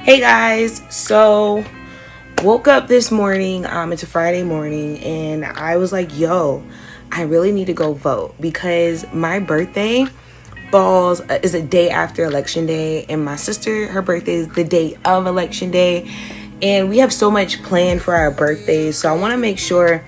Hey guys, so woke up this morning, it's a Friday morning, and I was like, yo, I really need to go vote because my birthday is a day after election day, and my sister, her birthday is the day of election day, and we have so much planned for our birthdays, so I want to make sure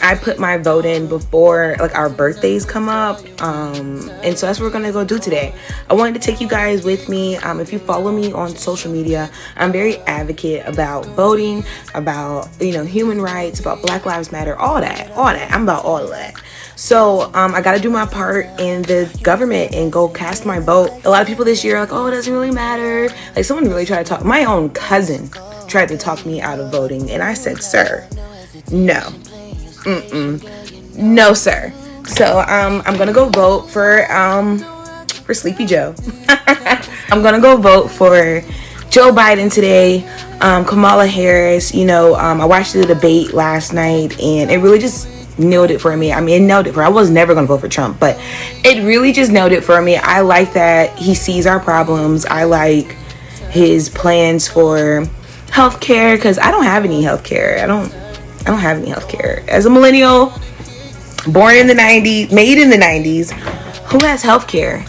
I put my vote in before like our birthdays come up, and so that's what we're gonna go do today. I wanted to take you guys with me. If you follow me on social media, I'm very advocate about voting, about human rights, about Black Lives Matter, all that. I'm about all of that. So I got to do my part in the government and go cast my vote. A lot of people this year are like, oh, it doesn't really matter. Like someone really tried to talk. My own cousin tried to talk me out of voting, and I said, sir, no. No, sir. So I'm gonna go vote for Sleepy Joe. I'm gonna go vote for Joe Biden today. Kamala Harris. I watched the debate last night, and it really just nailed it for me. I mean, it nailed it for. I was never gonna vote for Trump, but it really just nailed it for me. I like that he sees our problems. I like his plans for healthcare because I don't have any healthcare. I don't have any healthcare. As a millennial, born in the 90s, made in the 90s, who has healthcare,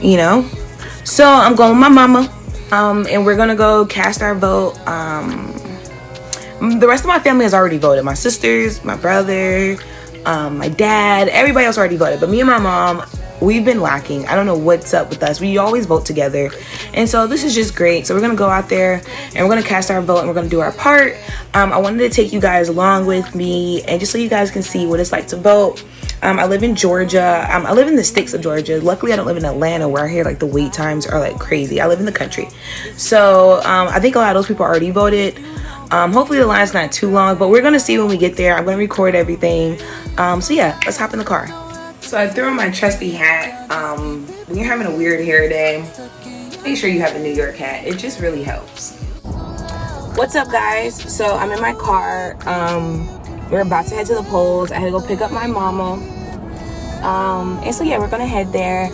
So I'm going with my mama, and we're going to go cast our vote. The rest of my family has already voted. My sisters, my brother, my dad, everybody else already voted. But me and my mom, we've been lacking. I don't know what's up with us. We always vote together. And so this is just great. So we're going to go out there and we're going to cast our vote and we're going to do our part. I wanted to take you guys along with me and just so you guys can see what it's like to vote. I live in Georgia. I live in the sticks of Georgia. Luckily, I don't live in Atlanta where I hear like the wait times are like crazy. I live in the country. So I think a lot of those people already voted. Hopefully the line's not too long, but we're going to see when we get there. I'm going to record everything. So yeah, let's hop in the car. So I threw on my trusty hat. When you're having a weird hair day, make sure you have a New York hat. It just really helps. What's up, guys? So I'm in my car. We're about to head to the polls. I had to go pick up my mama. And so yeah, we're gonna head there.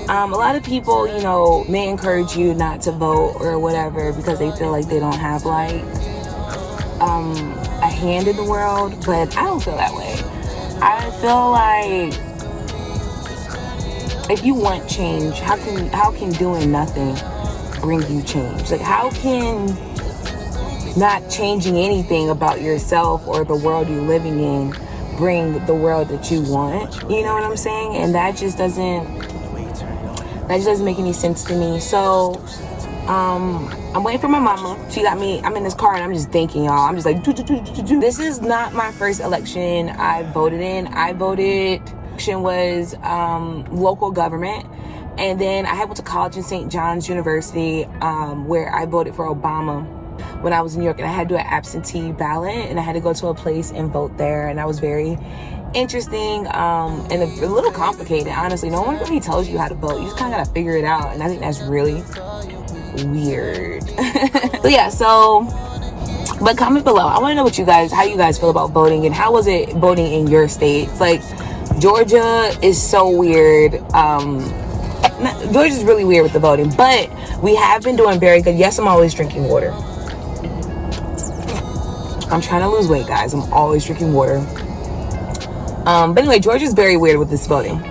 A lot of people, may encourage you not to vote or whatever because they feel like they don't have like a hand in the world, but I don't feel that way. I feel like if you want change, how can doing nothing bring you change? Like, how can not changing anything about yourself or the world you're living in bring the world that you want? You know what I'm saying? And that just doesn't make any sense to me. So I'm waiting for my mama. She got me. I'm in this car and I'm just thinking, y'all. I'm just like, do. This is not my first election I voted in. Election was local government, and then I went to college in St. John's University, where I voted for Obama when I was in New York, and I had to do an absentee ballot, and I had to go to a place and vote there, and that was very interesting and a little complicated, honestly. No one really tells you how to vote. You just kind of got to figure it out, and I think that's really weird. But comment below. I want to know how you guys feel about voting, and how was it voting in your states? Like, Georgia is so weird. Georgia's really weird with the voting, but we have been doing very good. Yes, I'm always drinking water. I'm trying to lose weight, guys. I'm always drinking water. But anyway, Georgia's very weird with this voting.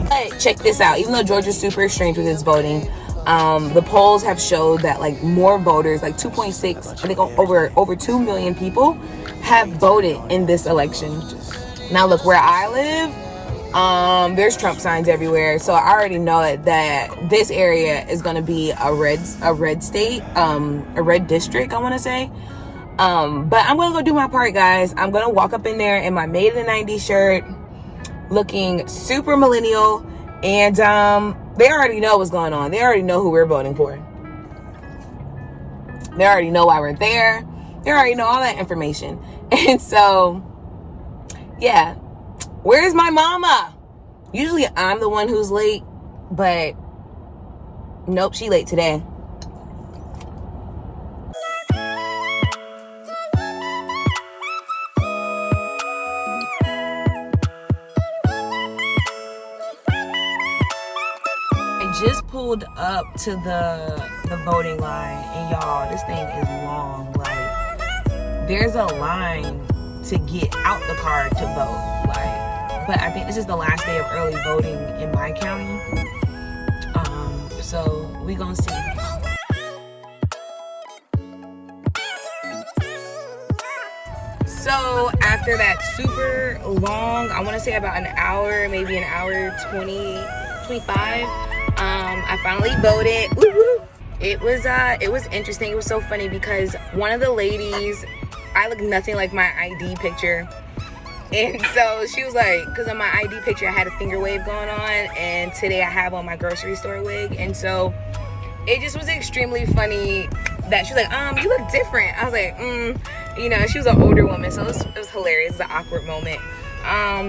But check this out. Even though Georgia's super strange with its voting, the polls have showed that like more voters, like 2.6, I think over 2 million people have voted in this election. Now look, where I live, there's Trump signs everywhere, so I already know that this area is going to be a red state, a red district, I want to say. But I'm going to go do my part, guys. I'm going to walk up in there in my Made in the 90s shirt, looking super millennial, and they already know what's going on. They already know who we're voting for. They already know why we're there. They already know all that information. And so, yeah. Where's my mama? Usually I'm the one who's late, but nope, she late today. just pulled up to the voting line, and y'all, this thing is long. Like, there's a line to get out the car to vote. Like, but I think this is the last day of early voting in my county. So we gonna see. So after that super long, I want to say about an hour, maybe an hour 20, 25, I finally voted. Woo-hoo. It was interesting. It was so funny because one of the ladies, I look nothing like my ID picture. And so she was like, because on my ID picture I had a finger wave going on, and today I have on my grocery store wig. And so it just was extremely funny that she was like, you look different. I was like, you know, she was an older woman, so it was hilarious. It was an awkward moment.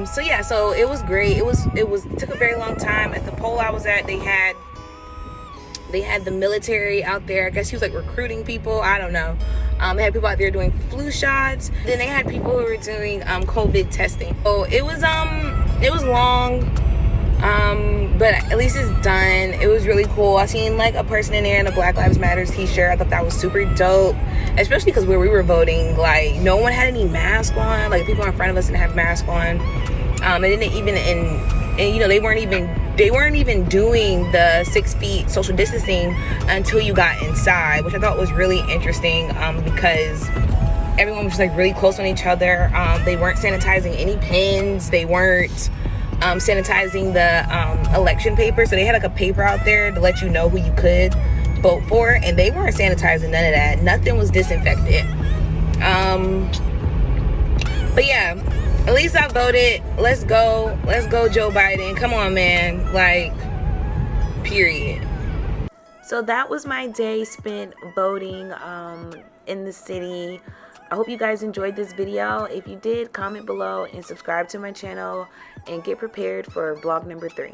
So yeah, so it was great. It took a very long time. At the poll I was at, they had the military out there. I guess he was like recruiting people. I don't know. They had people out there doing flu shots. Then they had people who were doing COVID testing. So it was long. But at least it's done. It was really cool. I seen like a person in there in a Black Lives Matters t-shirt. I thought that was super dope, especially because where we were voting, like, no one had any mask on. Like, people in front of us didn't have masks on. And then and you know, they weren't even doing the 6 feet social distancing until you got inside, which I thought was really interesting, because everyone was just like really close on each other. They weren't sanitizing any pens. They weren't sanitizing the election paper. So they had like a paper out there to let you know who you could vote for, and they weren't sanitizing none of that. Nothing was disinfected. But yeah, at least I voted. Let's go Joe Biden. Come on, man. Like, period. So that was my day spent voting in the city. I hope you guys enjoyed this video. If you did, comment below and subscribe to my channel, and get prepared for vlog number 3.